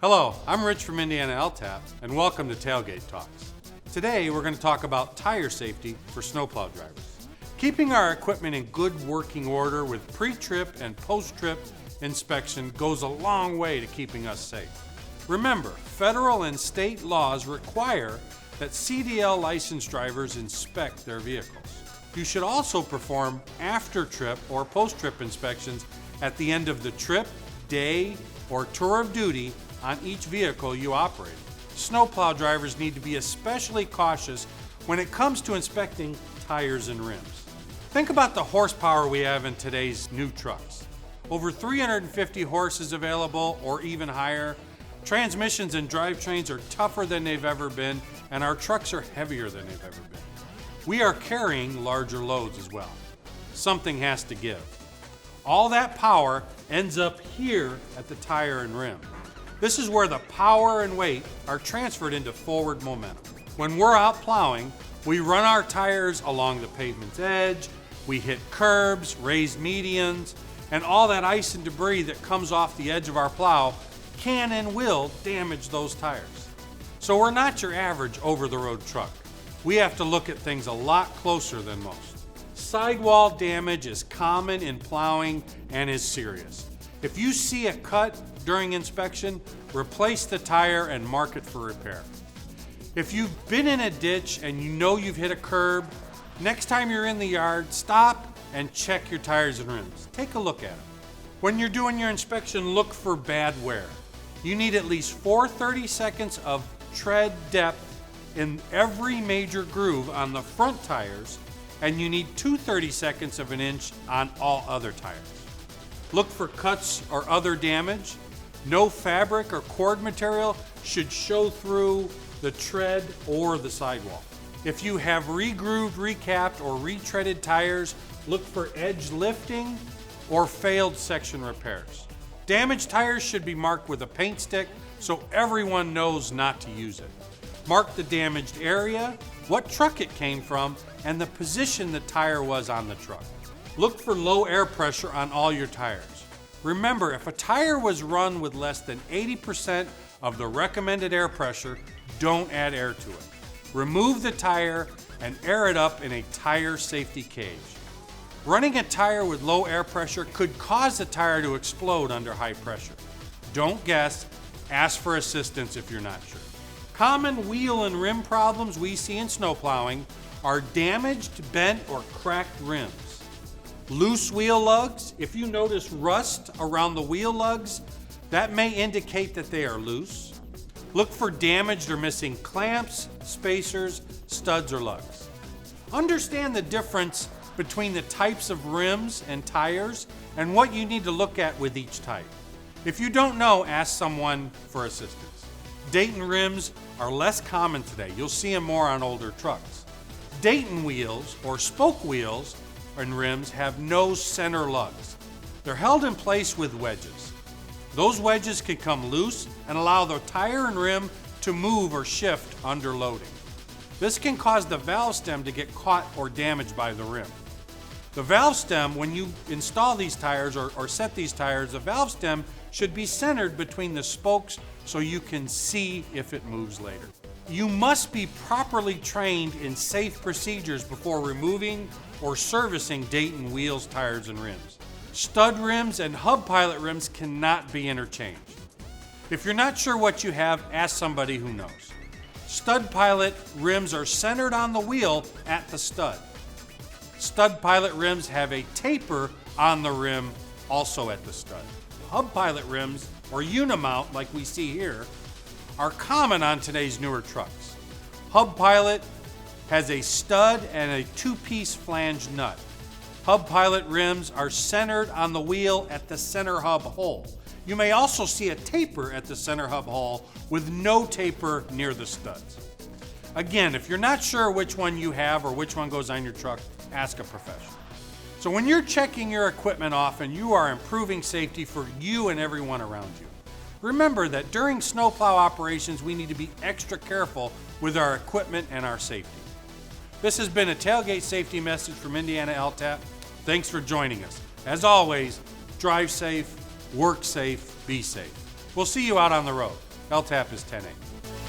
Hello, I'm Rich from Indiana LTAP, and welcome to Tailgate Talks. Today we're going to talk about tire safety for snowplow drivers. Keeping our equipment in good working order with pre-trip and post-trip inspection goes a long way to keeping us safe. Remember, federal and state laws require that CDL licensed drivers inspect their vehicles. You should also perform after-trip or post-trip inspections at the end of the trip, day, or tour of duty on each vehicle you operate. Snowplow drivers need to be especially cautious when it comes to inspecting tires and rims. Think about the horsepower we have in today's new trucks. Over 350 horses available or even higher. Transmissions and drivetrains are tougher than they've ever been, and our trucks are heavier than they've ever been. We are carrying larger loads as well. Something has to give. All that power ends up here at the tire and rim. This is where the power and weight are transferred into forward momentum. When we're out plowing, we run our tires along the pavement's edge, we hit curbs, raised medians, and all that ice and debris that comes off the edge of our plow can and will damage those tires. So we're not your average over-the-road truck. We have to look at things a lot closer than most. Sidewall damage is common in plowing and is serious. If you see a cut during inspection, replace the tire and mark it for repair. If you've been in a ditch and you know you've hit a curb, next time you're in the yard, stop and check your tires and rims. Take a look at them. When you're doing your inspection, look for bad wear. You need at least 4 seconds of tread depth in every major groove on the front tires, and you need 2 seconds of an inch on all other tires. Look for cuts or other damage. No fabric or cord material should show through the tread or the sidewall. If you have re-grooved, recapped, or retreaded tires, look for edge lifting or failed section repairs. Damaged tires should be marked with a paint stick so everyone knows not to use it. Mark the damaged area, what truck it came from, and the position the tire was on the truck. Look for low air pressure on all your tires. Remember, if a tire was run with less than 80% of the recommended air pressure, don't add air to it. Remove the tire and air it up in a tire safety cage. Running a tire with low air pressure could cause the tire to explode under high pressure. Don't guess, ask for assistance if you're not sure. Common wheel and rim problems we see in snowplowing are damaged, bent, or cracked rims. Loose wheel lugs. If you notice rust around the wheel lugs, that may indicate that they are loose. Look for damaged or missing clamps, spacers, studs, or lugs. Understand the difference between the types of rims and tires and what you need to look at with each type. If you don't know, ask someone for assistance. Dayton rims are less common today. You'll see them more on older trucks. Dayton wheels or spoke wheels and rims have no center lugs. They're held in place with wedges. Those wedges can come loose and allow the tire and rim to move or shift under loading. This can cause the valve stem to get caught or damaged by the rim. The valve stem, when you install these tires or set these tires, the valve stem should be centered between the spokes so you can see if it moves later. You must be properly trained in safe procedures before removing or servicing Dayton wheels, tires, and rims. Stud rims and hub pilot rims cannot be interchanged. If you're not sure what you have, ask somebody who knows. Stud pilot rims are centered on the wheel at the stud. Stud pilot rims have a taper on the rim also at the stud. Hub pilot rims, or unimount like we see here, are common on today's newer trucks. Hub pilot has a stud and a 2-piece flange nut. Hub pilot rims are centered on the wheel at the center hub hole. You may also see a taper at the center hub hole with no taper near the studs. Again, if you're not sure which one you have or which one goes on your truck, ask a professional. So when you're checking your equipment often, you are improving safety for you and everyone around you. Remember that during snowplow operations, we need to be extra careful with our equipment and our safety. This has been a Tailgate safety message from Indiana LTAP. Thanks for joining us. As always, drive safe, work safe, be safe. We'll see you out on the road. LTAP is 10A.